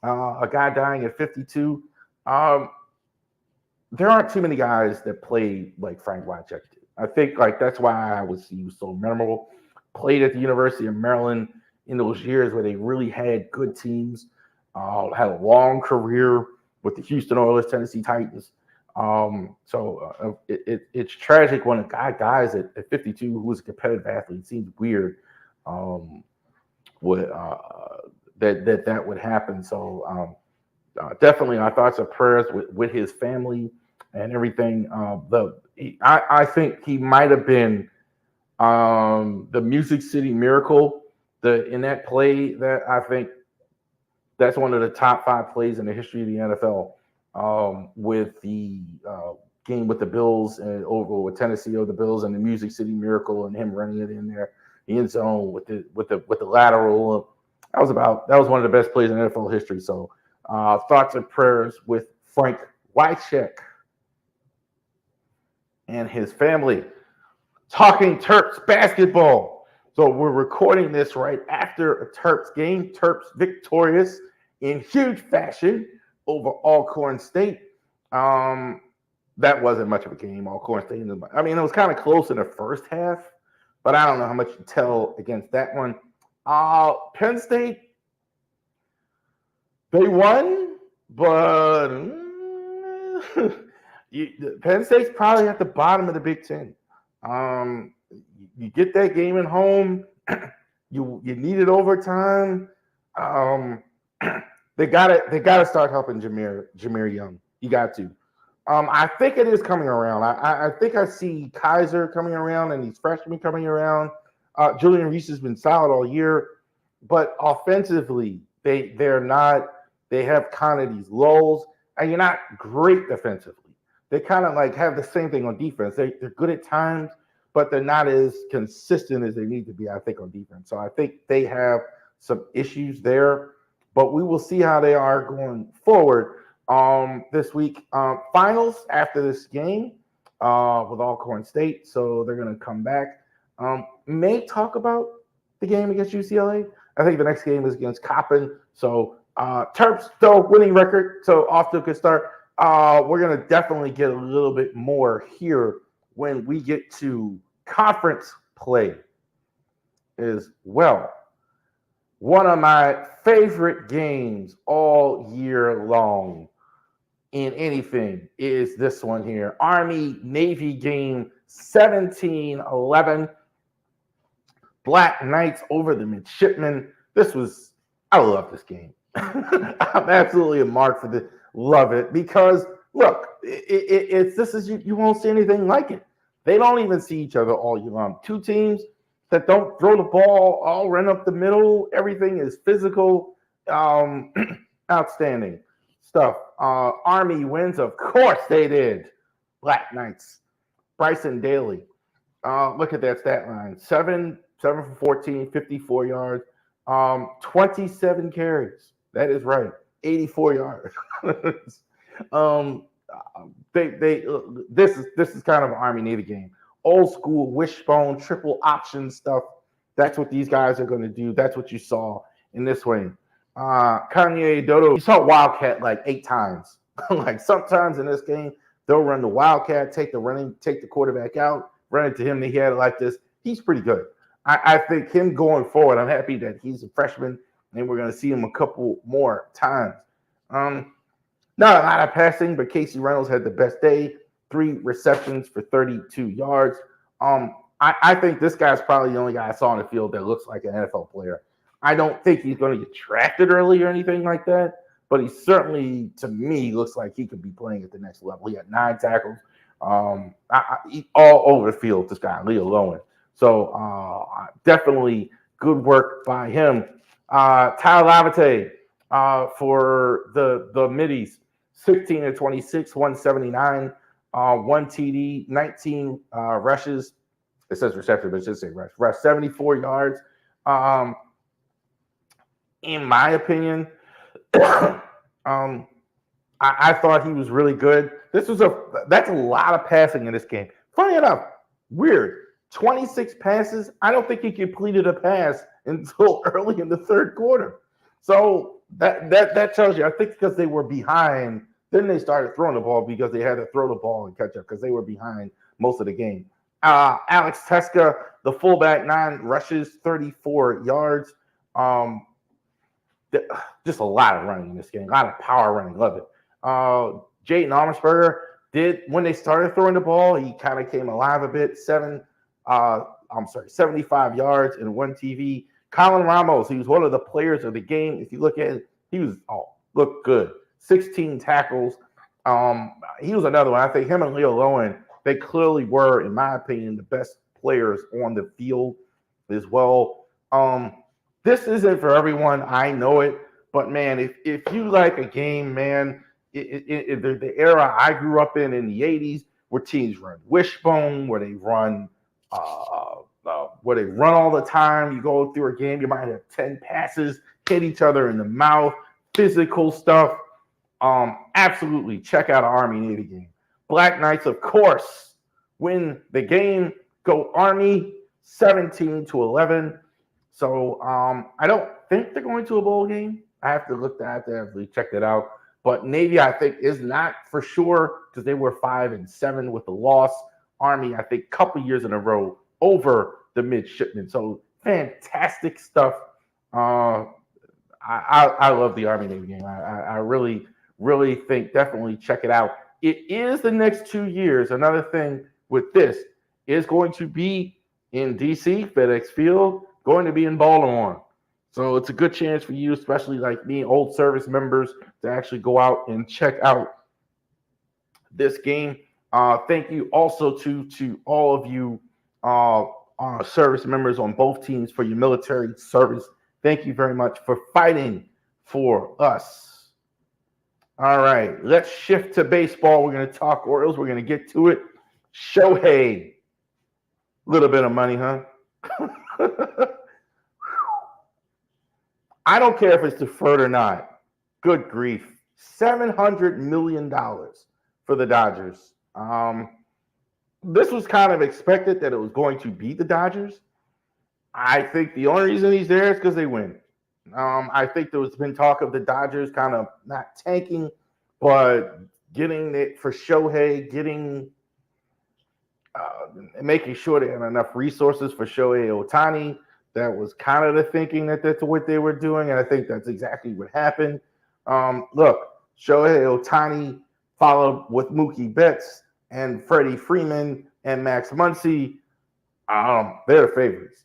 A guy dying at 52. There aren't too many guys that play like Frank Wycheck did. I think that's why he was so memorable. Played at the University of Maryland in those years where they really had good teams. Had a long career with the Houston Oilers, Tennessee Titans. It's tragic when a guy dies at 52 who was a competitive athlete. It seems weird that would happen. So definitely our thoughts and prayers with his family and everything. I think he might have been the Music City Miracle. In that play, that I think that's one of the top 5 plays in the history of the NFL. With the game with the Bills and over with Tennessee over the Bills and the Music City Miracle and him running it in there, the end zone with the lateral. That was one of the best plays in NFL history. So thoughts and prayers with Frank Wycheck and his family. Talking Terps basketball. So we're recording this right after a Terps game. Terps victorious in huge fashion over Alcorn State. That wasn't much of a game. Alcorn State. I mean, it was kind of close in the first half, but I don't know how much you tell against that one. Penn State, they won, but Penn State's probably at the bottom of the Big Ten. You get that game at home. You needed overtime. They gotta start helping Jameer Young. You got to. I think it is coming around. I think I see Kaiser coming around and these freshmen coming around. Julian Reese has been solid all year, but offensively they're not. They have kind of these lulls, and you're not great defensively. They kind of have the same thing on defense. They're good at times, but they're not as consistent as they need to be, I think, on defense. So I think they have some issues there, but we will see how they are going forward this week. Finals after this game with Alcorn State, so they're going to come back. May talk about the game against UCLA. I think the next game is against Coppin. So Terps, though, winning record, so off to a good start. We're going to definitely get a little bit more here when we get to conference play as well. One of my favorite games all year long in anything is this one here. Army-Navy game 17-11. Black Knights over the Midshipmen. I love this game. I'm absolutely a mark for this. Love it because look, you won't see anything like it. They don't even see each other all year long. Two teams that don't throw the ball, all run up the middle. Everything is physical. Outstanding stuff. Army wins, of course they did. Black Knights. Bryson Daly. Look at that stat line. 7 for 14, 54 yards, 27 carries. That is right. 84 yards. This is kind of an Army-Navy game. Old school wishbone triple option stuff. That's what these guys are going to do. That's what you saw in this one. Kanye Dodo, you saw Wildcat 8 times. Sometimes in this game, they'll run the Wildcat, take the quarterback out, run it to him. He had it like this. He's pretty good. I think him going forward, I'm happy that he's a freshman and we're going to see him a couple more times. Not a lot of passing, but Casey Reynolds had the best day. 3 receptions for 32 yards. I think this guy's probably the only guy I saw on the field that looks like an NFL player. I don't think he's going to get drafted early or anything like that, but he certainly, to me, looks like he could be playing at the next level. He had 9 tackles. All over the field, this guy, Leo Lowen. So definitely good work by him. Tyler Lavate for the Middies, 16 of 26, 179, 1 TD, 19 rushes. It says reception, but it should say rush. 74 yards. In my opinion, I thought he was really good. That's a lot of passing in this game. Funny enough, weird. 26 passes. I don't think he completed a pass until early in the third quarter. So that tells you. I think because they were behind, then they started throwing the ball because they had to throw the ball and catch up because they were behind most of the game. Alex Teska, the fullback, 9 rushes, 34 yards. Just a lot of running in this game, a lot of power running. Love it. Jaden Armsberger when they started throwing the ball, he kind of came alive a bit. 75 yards and 1 TV. Colin Ramos, he was one of the players of the game. If you look at it, he was looked good. 16 tackles. He was another one. I think him and Leo Lowen, they clearly were, in my opinion, the best players on the field as well. This isn't for everyone. I know it. But, man, if you like a game, man, the era I grew up in the 80s, where teams run wishbone, where they run all the time. You go through a game, you might have 10 passes, hit each other in the mouth, physical stuff. Absolutely check out an Army-Navy game. Black Knights, of course, win the game. Go Army 17-11. So I don't think they're going to a bowl game. I have to look that up. We checked it out. But Navy, I think, is not for sure because they were 5-7 with the loss. Army, I think, a couple years in a row over the midshipmen. So fantastic stuff. I love the Army Navy game. I really, really think definitely check it out. It is the next 2 years. Another thing with this is going to be in D.C., FedEx Field, going to be in Baltimore. So it's a good chance for you, especially like me, old service members, to actually go out and check out this game. Thank you also to all of you service members on both teams for your military service. Thank you very much for fighting for us. All right, let's shift to baseball. We're going to talk Orioles. We're going to get to it. Shohei. Little bit of money, huh? I don't care if it's deferred or not. Good grief. $700 million for the Dodgers. This was kind of expected that it was going to beat the Dodgers. I think the only reason he's there is because they win. I think there's been talk of the Dodgers kind of not tanking, but getting it for Shohei, making sure they have enough resources for Shohei Ohtani. That was kind of the thinking that's what they were doing, and I think that's exactly what happened. Look, Shohei Ohtani followed with Mookie Betts and Freddie Freeman and Max Muncy. They're the favorites.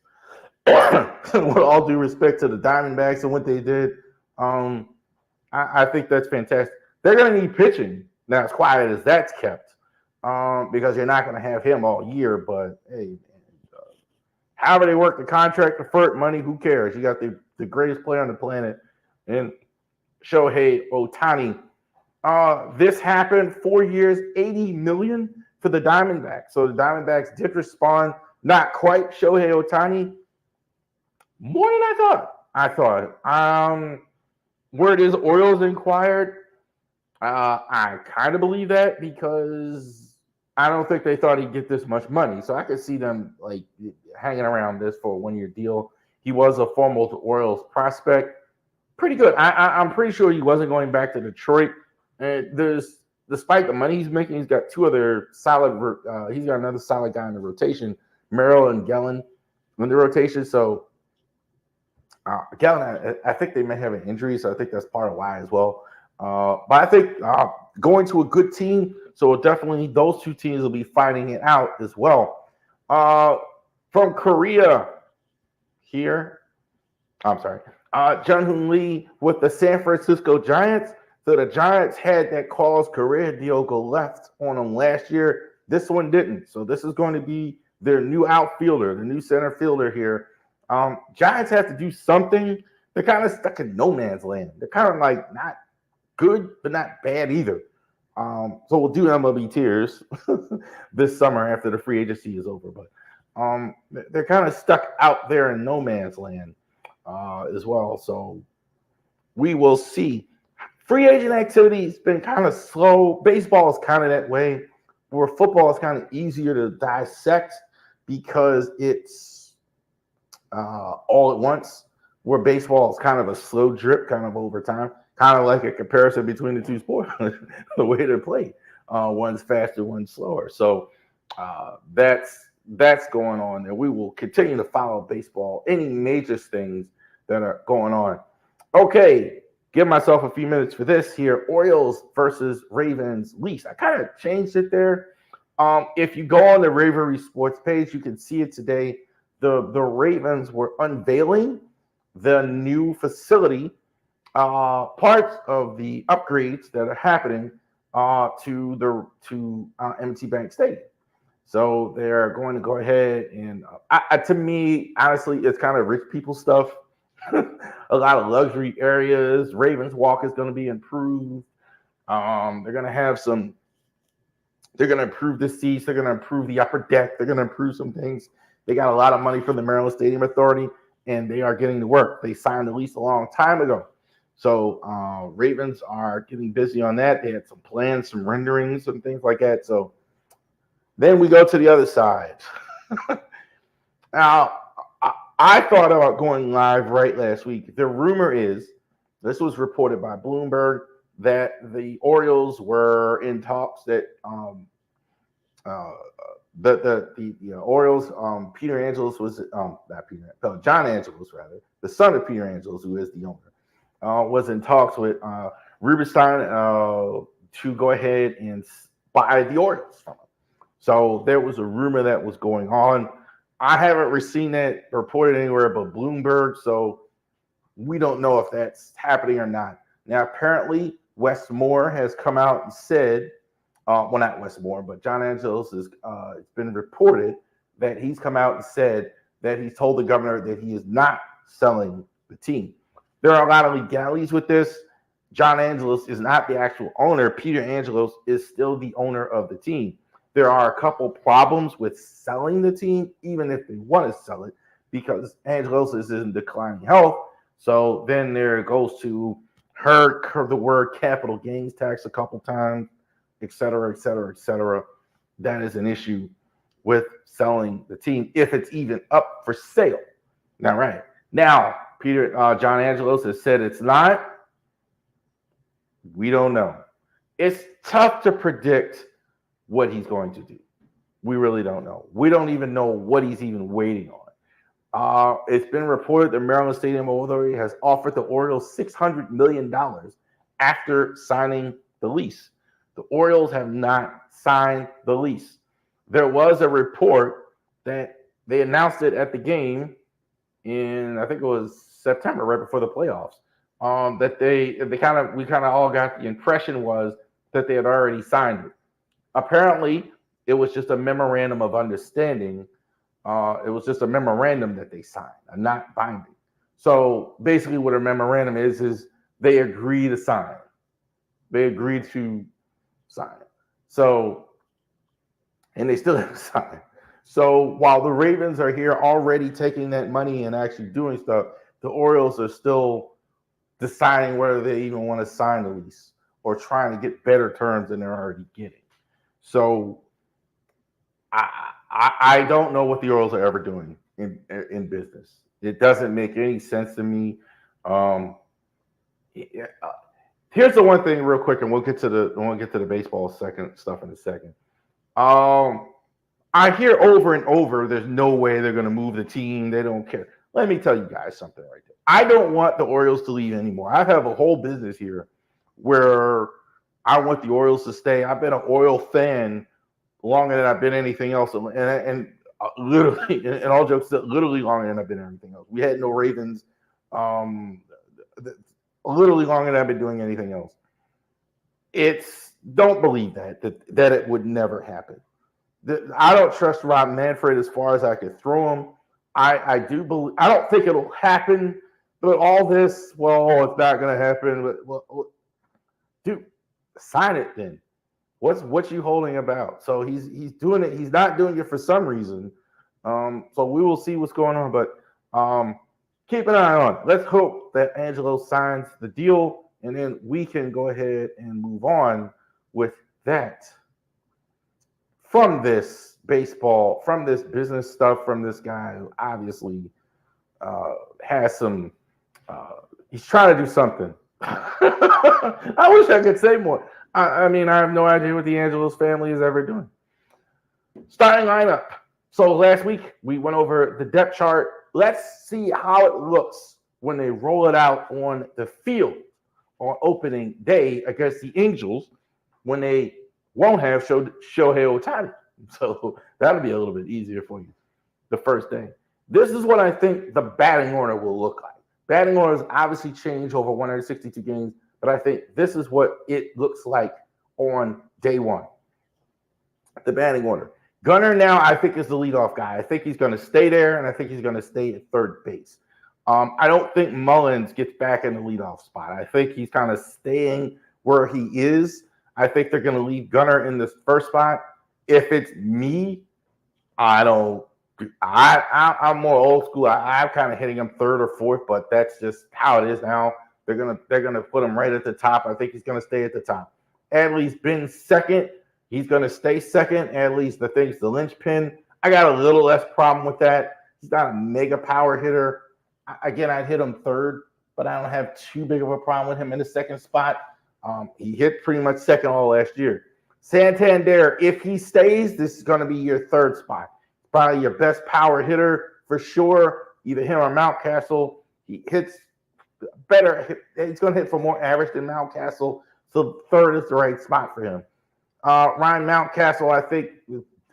With all due respect to the Diamondbacks and what they did, I think that's fantastic. They're going to need pitching now, as quiet as that's kept, because you're not going to have him all year. But hey, however they work the contract, deferred money, who cares? You got the greatest player on the planet, and Shohei Ohtani. This happened 4 years, $80 million for the Diamondbacks. So the Diamondbacks did respond. Not quite Shohei Ohtani. More than I thought. Word is Orioles inquired. I kind of believe that because I don't think they thought he'd get this much money. So I could see them like hanging around this for a 1-year deal. He was a former Orioles prospect. Pretty good. I'm pretty sure he wasn't going back to Detroit. And despite the money he's making, he's got two other solid. He's got another solid guy in the rotation, Merrill and Gellin in the rotation. So Gellin, I think they may have an injury, so I think that's part of why as well. But I think going to a good team, so definitely those two teams will be fighting it out as well. From Korea, here, I'm sorry, Jung-Hoon Lee with the San Francisco Giants. So the Giants had that Carlos Correa deal go left on them last year. This one didn't. So this is going to be their new outfielder, the new center fielder here. Giants have to do something. They're kind of stuck in no man's land. They're kind of like not good, but not bad either. So we'll do MLB tiers this summer after the free agency is over. But they're kind of stuck out there in no man's land as well. So we will see. free agent activity has been kind of slow. Baseball is kind of that way, where football is kind of easier to dissect because it's all at once, where baseball is kind of a slow drip, kind of over time, kind of like a comparison between the two sports, the way they're played. One's faster, one's slower. So that's going on, and we will continue to follow baseball, any major things that are going on. Okay, give myself a few minutes for this here. Orioles versus Ravens lease. I kind of changed it there. If you go on the Ravery Sports page, you can see it today. The Ravens were unveiling the new facility, parts of the upgrades that are happening to M&T Bank Stadium. So they're going to go ahead and, to me, honestly, it's kind of rich people stuff. A lot of luxury areas. Ravens Walk is going to be improved. They're going to have some. They're going to improve the seats. They're going to improve the upper deck. They're going to improve some things. They got a lot of money from the Maryland Stadium Authority, and they are getting to work. They signed the lease a long time ago. So Ravens are getting busy on that. They had some plans, some renderings, some things like that. So then we go to the other side. Now, I thought about going live right last week. The rumor is, this was reported by Bloomberg, that the Orioles were in talks that the Orioles, Peter Angelos was John Angelos, rather, the son of Peter Angelos, who is the owner, was in talks with Rubenstein to go ahead and buy the Orioles from him. So there was a rumor that was going on. I haven't seen that reported anywhere but Bloomberg, so we don't know if that's happening or not. Now, apparently, Wes Moore has come out and said, well, not Wes Moore, but John Angelos it's been reported that he's come out and said that he's told the governor that he is not selling the team. There are a lot of legalities with this. John Angelos is not the actual owner. Peter Angelos is still the owner of the team. There are a couple problems with selling the team, even if they want to sell it, because Angelos is in declining health. So then there goes to the word capital gains tax a couple times, et cetera, et cetera, et cetera. That is an issue with selling the team if it's even up for sale. Now, right now, John Angelos has said it's not. We don't know. It's tough to predict what he's going to do. We really don't know. We don't even know what he's even waiting on. It's been reported that Maryland Stadium Authority has offered the Orioles $600 million after signing the lease. The Orioles have not signed the lease. There was a report that they announced it at the game in, I think it was September, right before the playoffs. That we kind of all got the impression was that they had already signed it. Apparently, it was just a memorandum of understanding. It was just a memorandum that they signed, not binding. So basically, what a memorandum is they agree to sign. They agree to sign. So, and they still haven't signed. So while the Ravens are here already taking that money and actually doing stuff, the Orioles are still deciding whether they even want to sign the lease or trying to get better terms than they're already getting. So I don't know what the Orioles are ever doing in business. It doesn't make any sense to me. Here's the one thing, real quick, and we'll get to the baseball stuff in a second. I hear over and over, there's no way they're going to move the team. They don't care. Let me tell you guys something right there. I don't want the Orioles to leave anymore. I have a whole business here where I want the Orioles to stay. I've been an Oriole fan longer than I've been anything else, and literally, and all jokes, literally longer than I've been anything else. We had no Ravens, literally longer than I've been doing anything else. Don't believe that it would never happen. I don't trust Rob Manfred as far as I could throw him. I don't think it'll happen, but all this, well, it's not going to happen. But well, dude, sign it then. What's you holding about? So he's doing it. He's not doing it for some reason. So we will see what's going on. But keep an eye on it. Let's hope that Angelo signs the deal and then we can go ahead and move on with that. From this baseball, from this business stuff, from this guy who obviously has some, he's trying to do something. I wish I could say more. I mean, I have no idea what the Angelos family is ever doing. Starting lineup. So last week we went over the depth chart. Let's see how it looks when they roll it out on the field on opening day against the Angels when they won't have Shohei Ohtani. So that'll be a little bit easier for you the first day. This is what I think the batting order will look like. Batting orders obviously change over 162 games, but I think this is what it looks like on day one. The batting order. Gunnar now, I think, is the leadoff guy. I think he's going to stay there, and I think he's going to stay at third base. I don't think Mullins gets back in the leadoff spot. I think he's kind of staying where he is. I think they're going to leave Gunnar in this first spot. If it's me, I'm more old school. I'm kind of hitting him third or fourth, but that's just how it is now. They're gonna put him right at the top. I think he's gonna stay at the top. Adley's been second. He's gonna stay second. Adley's the linchpin. I got a little less problem with that. He's not a mega power hitter. Again, I'd hit him third, but I don't have too big of a problem with him in the second spot. He hit pretty much second all last year. Santander, if he stays, this is going to be your third spot. Probably your best power hitter for sure. Either him or Mountcastle. He hits better. He's going to hit for more average than Mountcastle. So third is the right spot for him. Ryan Mountcastle, I think,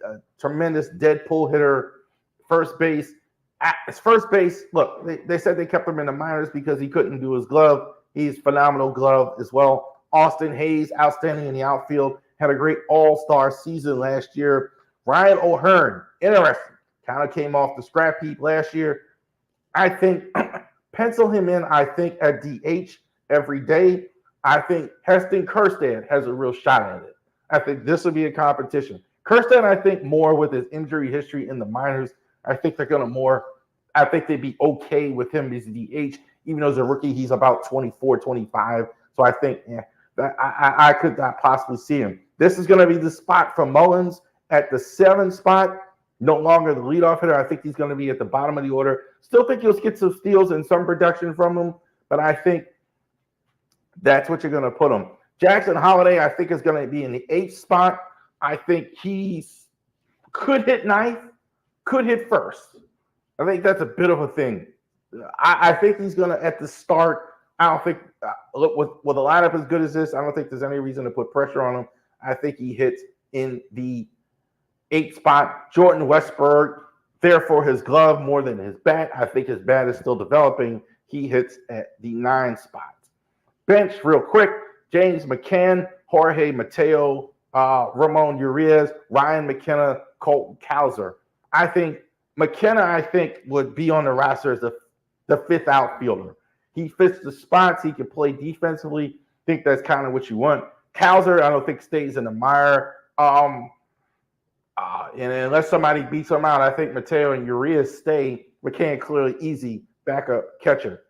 a tremendous dead pull hitter. First base. His first base, look, they said they kept him in the minors because he couldn't do his glove. He's phenomenal glove as well. Austin Hayes, outstanding in the outfield. Had a great all-star season last year. Ryan O'Hearn, interesting. Kind of came off the scrap heap last year. I think pencil him in, I think, at DH every day. I think Heston Kjerstad has a real shot at it. I think this will be a competition. Kjerstad, I think, more with his injury history in the minors. I think they'd be okay with him as DH. Even though as a rookie, he's about 24, 25. So I think I could not possibly see him. This is going to be the spot for Mullins at the 7th spot. No longer the leadoff hitter. I think he's going to be at the bottom of the order. Still think you'll get some steals and some production from him, but I think that's what you're going to put him. Jackson Holiday, I think, is going to be in the 8th spot. I think he could hit 9th, could hit 1st. I think that's a bit of a thing. I think he's going to, at the start, I don't think, look, with a lineup as good as this, I don't think there's any reason to put pressure on him. I think he hits in the 8th spot. Jordan Westberg, therefore his glove more than his bat. I think his bat is still developing. He hits at the 9th spot. Bench, real quick, James McCann, Jorge Mateo, Ramon Urias, Ryan McKenna, Colton Cowser. I think McKenna, would be on the roster as the 5th outfielder. He fits the spots. He can play defensively. I think that's kind of what you want. Cowser, I don't think stays in the mire. And unless somebody beats him out, I think Mateo and Urias stay. McCann clearly easy backup catcher.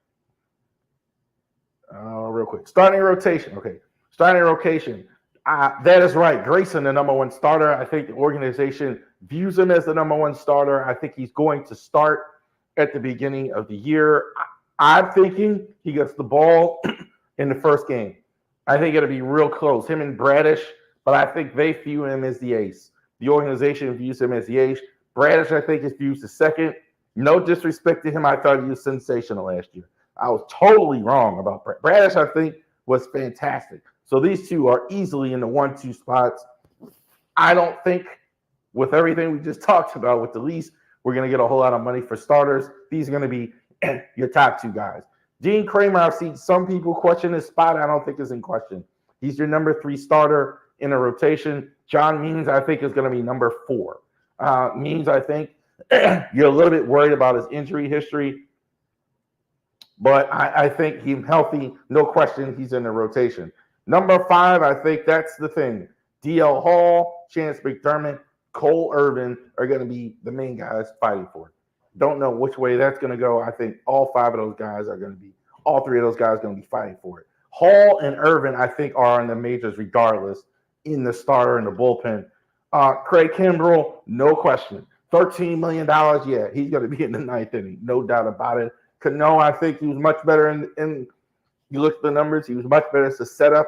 Real quick. Starting rotation. Okay. Starting rotation. That is right. Grayson, the number 1 starter. I think the organization views him as the number 1 starter. I think he's going to start at the beginning of the year. I'm thinking he gets the ball in the first game. I think it'll be real close. Him and Bradish, but I think they view him as the ace. The organization views him as the ace. Bradish, I think, is viewed as second. No disrespect to him. I thought he was sensational last year. I was totally wrong about Bradish. I think was fantastic. So these two are easily in the 1-2 spots. I don't think, with everything we just talked about with the lease, we're going to get a whole lot of money for starters. These are going to be your top 2 guys. Dean Kramer, I've seen some people question his spot. I don't think is in question. He's your number 3 starter in a rotation. John Means, I think, is going to be number 4. Means, I think, you're a little bit worried about his injury history. But I think he's healthy. No question he's in the rotation. Number 5, I think that's the thing. DL Hall, Chance McDermott, Cole Irvin are going to be the main guys fighting for it. Don't know which way that's going to go. I think all 3 of those guys are going to be fighting for it. Hall and Irvin, I think, are in the majors regardless in the starter and the bullpen. Craig Kimbrell, no question. $13 million, yeah, he's going to be in the ninth inning, no doubt about it. Cano, I think he was much better in you look at the numbers, he was much better as a setup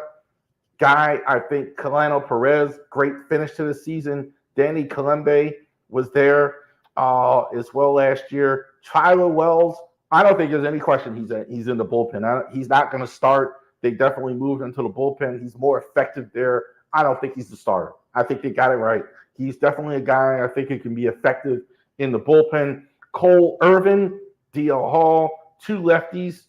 guy. I think Kalano Perez, great finish to the season. Danny Kalembe was there as well last year. Tyler Wells, I don't think there's any question he's in the bullpen. He's not going to start. They definitely moved into the bullpen. He's more effective there. I don't think he's the starter. I think they got it right. He's definitely a guy I think who can be effective in the bullpen. Cole Irvin, DL Hall, two lefties.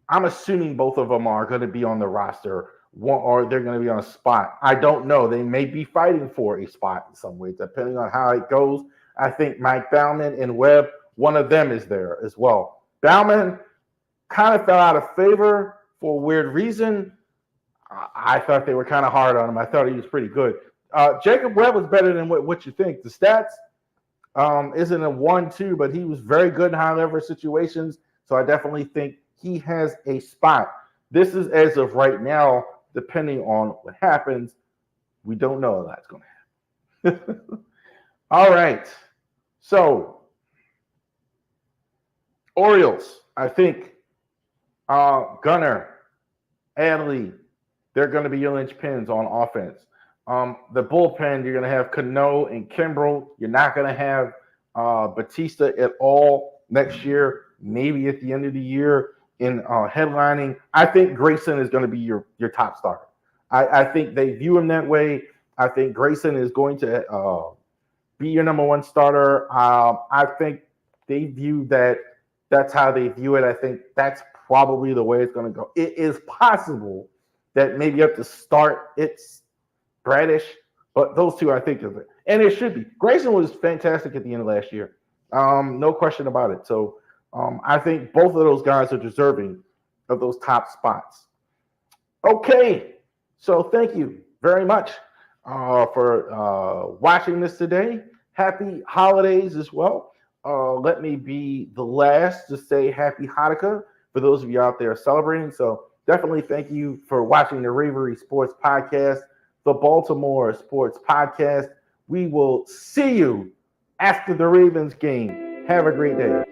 I'm assuming both of them are going to be on the roster, or they're going to be on a spot. I don't know. They may be fighting for a spot in some way, depending on how it goes. I think Mike Baumann and Webb, one of them is there as well. Baumann kind of fell out of favor for a weird reason. I thought they were kind of hard on him. I thought he was pretty good. Jacob Webb was better than what you think. The stats isn't a 1-2, but he was very good in high-level situations. So I definitely think he has a spot. This is as of right now, depending on what happens. We don't know if that's going to happen. All right. So, Orioles, I think Gunnar, Adley, they're going to be your linchpins on offense. The bullpen, you're going to have Cano and Kimbrell. You're not going to have Batista at all next year, maybe at the end of the year in headlining. I think Grayson is going to be your top starter. I think they view him that way. I think Grayson is going to be your number one starter. I think they view that. That's how they view it. I think that's probably the way it's going to go. It is possible that maybe you have to start it's Bradish, but those two I think of it. And it should be. Grayson was fantastic at the end of last year. No question about it. So I think both of those guys are deserving of those top spots. Okay. So thank you very much for watching this today. Happy holidays as well. Let me be the last to say happy Hanukkah for those of you out there celebrating. So definitely thank you for watching the Ravery Sports Podcast, the Baltimore Sports Podcast. We will see you after the Ravens game. Have a great day.